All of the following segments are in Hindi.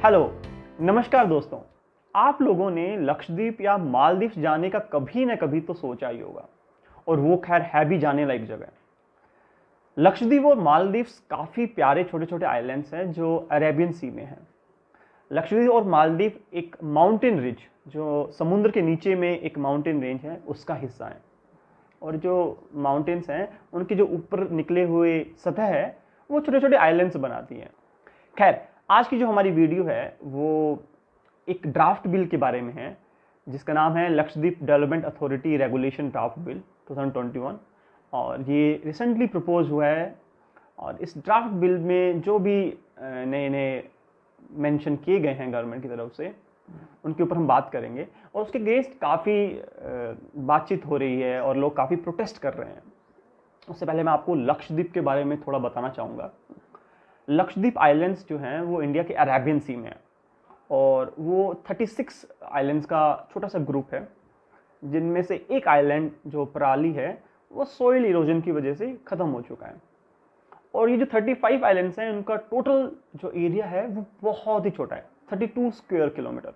हेलो, नमस्कार दोस्तों। आप लोगों ने लक्षद्वीप या मालदीव जाने का कभी न कभी तो सोचा ही होगा, और वो खैर है भी जाने लायक जगह। लक्षद्वीप और मालदीव काफ़ी प्यारे छोटे छोटे आइलैंड्स हैं जो अरेबियन सी में हैं। लक्षद्वीप और मालदीव एक माउंटेन रिज, जो समुद्र के नीचे में एक माउंटेन रेंज है, उसका हिस्सा है। और जो माउंटेन्स हैं उनके जो ऊपर निकले हुए सतह है वो छोटे छोटे आइलैंड्स बनाती हैं। खैर, आज की जो हमारी वीडियो है वो एक ड्राफ्ट बिल के बारे में है, जिसका नाम है Lakshadweep development authority regulation draft bill 2021। और ये रिसेंटली प्रपोज हुआ है। और इस ड्राफ्ट बिल में जो भी नए नए मेंशन किए गए हैं गवर्नमेंट की तरफ से, उनके ऊपर हम बात करेंगे। और उसके अगेंस्ट काफ़ी बातचीत हो रही है और लोग काफ़ी प्रोटेस्ट कर रहे हैं। उससे पहले मैं आपको लक्षद्वीप के बारे में थोड़ा बताना चाहूँगा। लक्षद्वीप आइलैंड्स जो हैं वो इंडिया के अरेबियन सी में है, और वो 36 आइलैंड्स का छोटा सा ग्रुप है, जिनमें से एक आइलैंड जो पराली है वो सोइल इरोजन की वजह से ख़त्म हो चुका है। और ये जो 35 आइलैंड्स हैं उनका टोटल जो एरिया है वो बहुत ही छोटा है, 32 स्क्वायर किलोमीटर।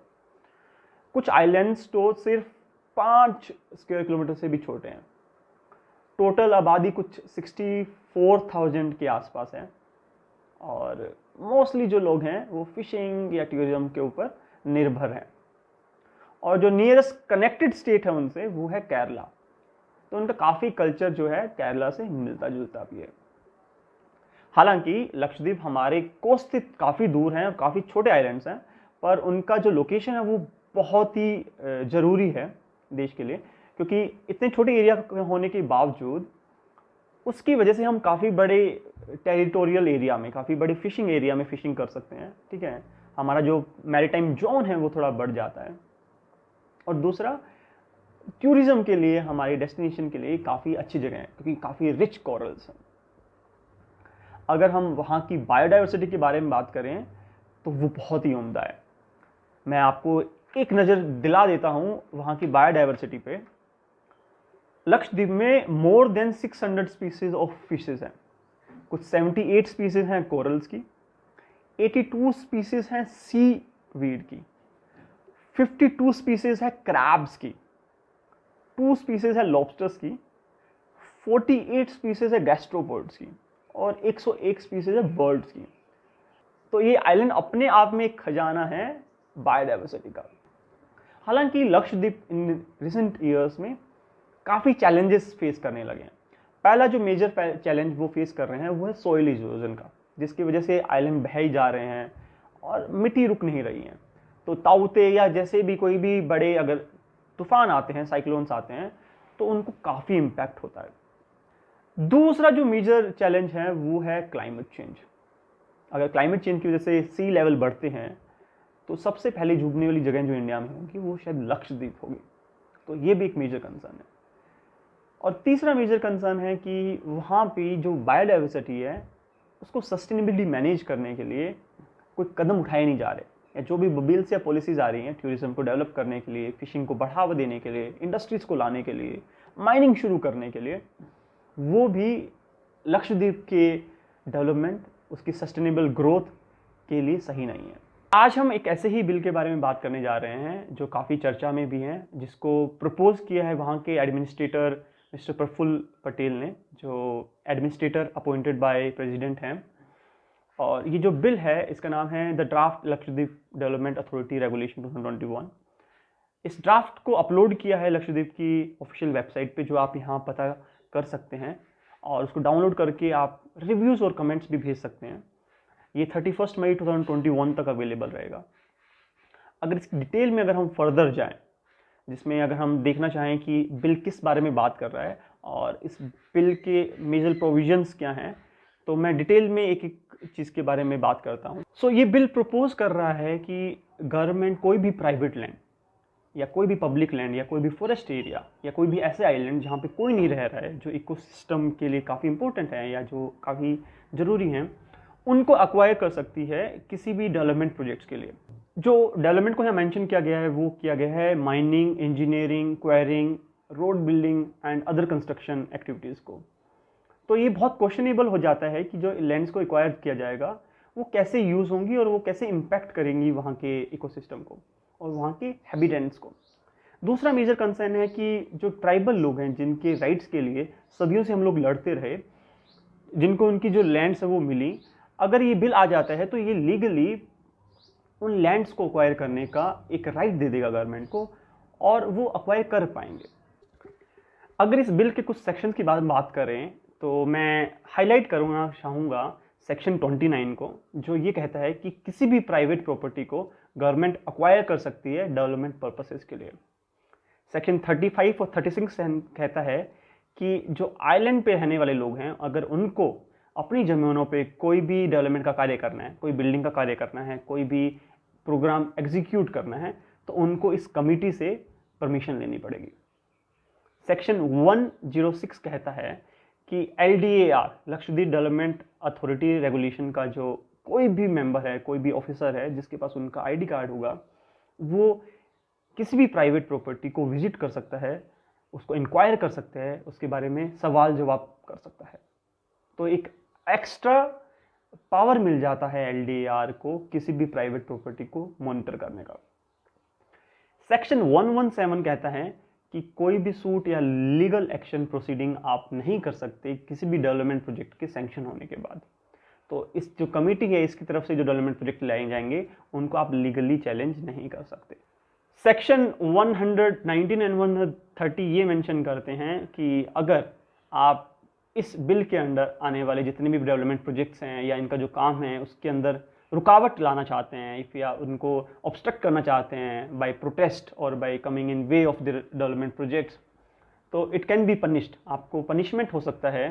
कुछ आइलैंड्स तो सिर्फ 5 स्क्वायर किलोमीटर से भी छोटे हैं। टोटल आबादी कुछ 64,000 के आसपास है। और मोस्टली जो लोग हैं वो फिशिंग या टूरिज्म के ऊपर निर्भर हैं। और जो नियरेस्ट कनेक्टेड स्टेट है उनसे वो है केरला। तो उनका काफ़ी कल्चर जो है केरला से मिलता जुलता भी है। हालांकि लक्षद्वीप हमारे कोस्ट से काफ़ी दूर हैं और काफ़ी छोटे आइलैंड्स हैं, पर उनका जो लोकेशन है वो बहुत ही ज़रूरी है देश के लिए, क्योंकि इतने छोटे एरिया होने के बावजूद उसकी वजह से हम काफ़ी बड़े टेरिटोरियल एरिया में, काफ़ी बड़े फिशिंग एरिया में फिशिंग कर सकते हैं। ठीक है, हमारा जो मैरीटाइम जोन है वो थोड़ा बढ़ जाता है। और दूसरा, टूरिज्म के लिए, हमारी डेस्टिनेशन के लिए काफ़ी अच्छी जगह है, क्योंकि काफ़ी रिच कोरल्स हैं। अगर हम वहाँ की बायोडाइवर्सिटी के बारे में बात करें तो वो बहुत ही उम्दा है। मैं आपको एक नज़र दिला देता हूँ वहाँ की बायोडाइवर्सिटी पे। लक्षद्वीप में more than 600 species of fishes हैं। कुछ 78 स्पीसीज हैं कोरल्स की, 82 स्पीसीज हैं सी वीड की, 52 स्पीसीज है क्रैब्स की, 2 स्पीसीज है लॉबस्टर्स की, 48 स्पीसीज है गैस्ट्रोपोड्स की, और 101 स्पीसीज है बर्ड्स की। तो ये आइलैंड अपने आप में एक खजाना है बायोडाइवर्सिटी का। हालांकि लक्षद्वीप इन रिसेंट ईयर्स में काफ़ी चैलेंजेस फेस करने लगे हैं। पहला जो मेजर चैलेंज वो फेस कर रहे हैं वो है सोइल इरोजन का, जिसकी वजह से आइलैंड बह ही जा रहे हैं और मिट्टी रुक नहीं रही है। तो ताउते या जैसे भी कोई भी बड़े अगर तूफान आते हैं, साइक्लोन्स आते हैं, तो उनको काफ़ी इम्पैक्ट होता है। दूसरा जो मेजर चैलेंज है वो है क्लाइमेट चेंज। अगर क्लाइमेट चेंज की वजह से सी लेवल बढ़ते हैं तो सबसे पहले डूबने वाली जगह जो इंडिया में होगी वो शायद लक्षद्वीप होगी। तो ये भी एक मेजर कंसर्न है। और तीसरा मेजर कंसर्न है कि वहाँ पे जो बायोडाइवर्सिटी है उसको सस्टेनेबिलिटी मैनेज करने के लिए कोई कदम उठाए नहीं जा रहे, या जो भी बिल्स या पॉलिसीज़ आ रही हैं टूरिज्म को डेवलप करने के लिए, फिशिंग को बढ़ावा देने के लिए, इंडस्ट्रीज़ को लाने के लिए, माइनिंग शुरू करने के लिए, वो भी लक्षद्वीप के डेवलपमेंट, उसकी सस्टेनेबल ग्रोथ के लिए सही नहीं है। आज हम एक ऐसे ही बिल के बारे में बात करने जा रहे हैं जो काफ़ी चर्चा में भी है, जिसको प्रपोज किया है वहाँ के एडमिनिस्ट्रेटर मिस्टर प्रफुल्ल पटेल ने, जो एडमिनिस्ट्रेटर अपॉइंटेड बाय प्रेसिडेंट हैं। और ये जो बिल है इसका नाम है the draft Lakshadweep development authority regulation 2021। इस ड्राफ्ट को अपलोड किया है लक्षद्वीप की ऑफिशियल वेबसाइट पे, जो आप यहाँ पता कर सकते हैं, और उसको डाउनलोड करके आप रिव्यूज़ और कमेंट्स भी भेज सकते हैं। ये 31 मई 2021 तक अवेलेबल रहेगा। अगर इसकी डिटेल में अगर हम फर्दर जाएं, जिसमें अगर हम देखना चाहें कि बिल किस बारे में बात कर रहा है और इस बिल के मेजर प्रोविजंस क्या हैं, तो मैं डिटेल में एक एक चीज़ के बारे में बात करता हूँ। सो ये बिल प्रपोज कर रहा है कि गवर्नमेंट कोई भी प्राइवेट लैंड या कोई भी पब्लिक लैंड या कोई भी फॉरेस्ट एरिया या कोई भी ऐसे आइलैंड जहाँ पे कोई नहीं रह रहा है, जो इकोसिस्टम के लिए काफ़ी इंपॉर्टेंट है या जो काफ़ी ज़रूरी हैं, उनको अक्वायर कर सकती है किसी भी डेवलपमेंट प्रोजेक्ट्स के लिए। जो डेवलपमेंट को यहाँ मेंशन किया गया है वो किया गया है mining, engineering, enquiring, road building and other construction activities को। तो ये बहुत क्वेश्चनेबल हो जाता है कि जो लैंड्स को एक्वायर किया जाएगा वो कैसे यूज़ होंगी और वो कैसे इम्पैक्ट करेंगी वहाँ के इकोसिस्टम को और वहाँ के हैबिटेंट्स को। दूसरा मेजर कंसर्न है कि जो ट्राइबल लोग हैं जिनके राइट्स के लिए सदियों से हम लोग लड़ते रहे, जिनको उनकी जो लैंड्स है वो मिली, अगर ये बिल आ जाता है तो ये लीगली उन लैंड्स को अक्वायर करने का एक राइट दे देगा गवर्नमेंट को और वो अक्वायर कर पाएंगे। अगर इस बिल के कुछ सेक्शंस की बात करें तो मैं हाईलाइट करूँगा चाहूँगा सेक्शन 29 को, जो ये कहता है कि किसी भी प्राइवेट प्रॉपर्टी को गवर्नमेंट अक्वायर कर सकती है डेवलपमेंट पर्पसेस के लिए। सेक्शन 35 और 36 कहता है कि जो आइलैंड पे रहने वाले लोग हैं, अगर उनको अपनी ज़मीनों पे कोई भी डेवलपमेंट का कार्य करना है, कोई बिल्डिंग का कार्य करना है, कोई भी प्रोग्राम एग्जीक्यूट करना है, तो उनको इस कमिटी से परमिशन लेनी पड़ेगी। सेक्शन 106 कहता है कि LDAR, Lakshadweep development authority regulation का जो कोई भी मेंबर है, कोई भी ऑफिसर है जिसके पास उनका ID कार्ड होगा, वो किसी भी प्राइवेट प्रॉपर्टी को विजिट कर सकता है, उसको इंक्वायर कर सकता है, उसके बारे में सवाल जवाब कर सकता है। तो एक एक्स्ट्रा पावर मिल जाता है LDAR को किसी भी प्राइवेट प्रॉपर्टी को मॉनिटर करने का। सेक्शन 117 कहता है कि कोई भी सूट या लीगल एक्शन प्रोसीडिंग आप नहीं कर सकते किसी भी डेवलपमेंट प्रोजेक्ट के सैंक्शन होने के बाद। तो इस जो कमेटी है इसकी तरफ से जो डेवलपमेंट प्रोजेक्ट लाए जाएंगे उनको आप लीगली चैलेंज नहीं कर सकते। सेक्शन 119 एंड 130 ये मेंशन करते हैं कि अगर आप इस बिल के अंडर आने वाले जितने भी डेवलपमेंट प्रोजेक्ट्स हैं या इनका जो काम है उसके अंदर रुकावट लाना चाहते हैं या उनको ऑब्स्ट्रक्ट करना चाहते हैं बाय प्रोटेस्ट और bye coming in way of the development projects, तो इट कैन बी पनिश्ड। आपको पनिशमेंट हो सकता है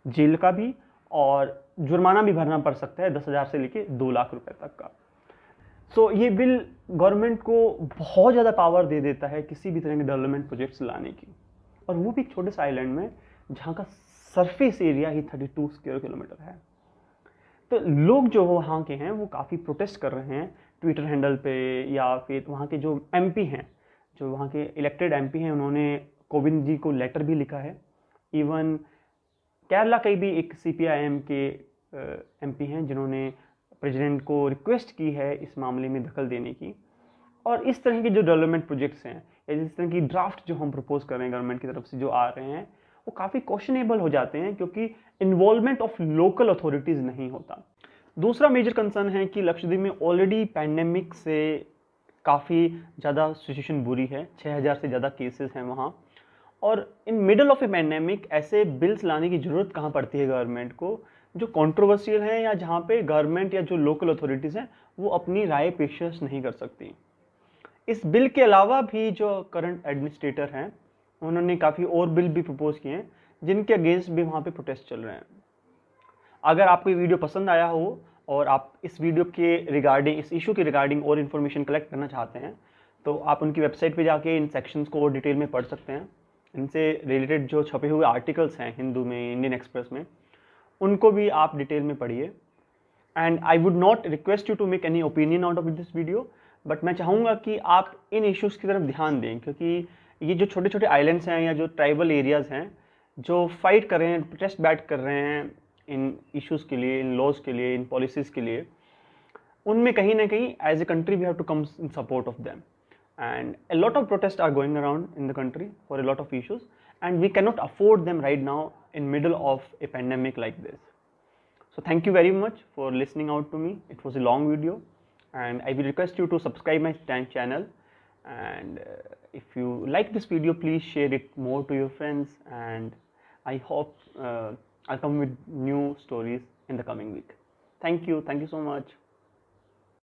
जेल का भी और जुर्माना भी भरना पड़ सकता है 10,000 से लेके 2 लाख रुपए तक का। सो ये बिल गवर्नमेंट को बहुत ज़्यादा पावर दे देता है किसी भी तरह के डेवलपमेंट प्रोजेक्ट्स लाने की, और वो भी एक छोटे से आइलैंड में जहाँ का सरफेस एरिया ही 32 स्क्वायर किलोमीटर है। तो लोग जो वहाँ के हैं वो काफ़ी प्रोटेस्ट कर रहे हैं ट्विटर हैंडल पे, या फिर वहाँ के जो MP हैं, जो वहाँ के इलेक्टेड MP हैं, उन्होंने कोविंद जी को लेटर भी लिखा है। इवन केरला के भी एक CPIM के MP हैं जिन्होंने प्रेसिडेंट को रिक्वेस्ट की है इस मामले में दखल देने की। और इस तरह के जो डेवलपमेंट प्रोजेक्ट्स हैं या जिस तरह की ड्राफ्ट जो हम प्रपोज कर रहे हैं गवर्नमेंट की तरफ से जो आ रहे हैं, वो काफ़ी क्वेश्चनेबल हो जाते हैं क्योंकि इन्वॉल्वमेंट ऑफ लोकल अथॉरिटीज़ नहीं होता। दूसरा मेजर कंसर्न है कि लक्षद्वीप में ऑलरेडी पैंडेमिक से काफ़ी ज़्यादा सिचुएशन बुरी है, 6,000 से ज़्यादा केसेस हैं वहाँ, और in middle of A pandemic ऐसे बिल्स लाने की ज़रूरत कहाँ पड़ती है गवर्नमेंट को जो कंट्रोवर्शियल है या जहाँ पे गवर्नमेंट या जो लोकल अथॉरिटीज़ हैं वो अपनी राय पेश नहीं कर सकती। इस बिल के अलावा भी जो करंट एडमिनिस्ट्रेटर हैं उन्होंने काफ़ी और बिल भी प्रपोज किए हैं जिनके अगेंस्ट भी वहाँ पे प्रोटेस्ट चल रहे हैं। अगर आपको ये वीडियो पसंद आया हो और आप इस वीडियो के रिगार्डिंग, इस इशू के रिगार्डिंग और इन्फॉर्मेशन कलेक्ट करना चाहते हैं तो आप उनकी वेबसाइट पे जाके इन सेक्शंस को और डिटेल में पढ़ सकते हैं। इनसे रिलेटेड जो छपे हुए आर्टिकल्स हैं हिंदू में, इंडियन एक्सप्रेस में, उनको भी आप डिटेल में पढ़िए। And I would not request you to make any opinion out of this video, but मैं चाहूँगा कि आप इन इश्यूज़ की तरफ ध्यान दें क्योंकि ये जो छोटे छोटे आइलैंड्स हैं या जो ट्राइबल एरियाज़ हैं जो फाइट कर रहे हैं, प्रोटेस्ट बैट कर रहे हैं इन इश्यूज़ के लिए, इन लॉज के लिए, इन पॉलिसीज़ के लिए, उनमें कहीं ना कहीं as a country we have to come in support of them. And a lot of protests are going around in the country for a lot of issues, and we cannot afford them right now in middle of a pandemic like this. So thank you very much for listening out to me. It was a long video, and I will request you to subscribe my channel, and if you like this video, please share it more to your friends, and I hope I'll come with new stories in the coming week. Thank you so much.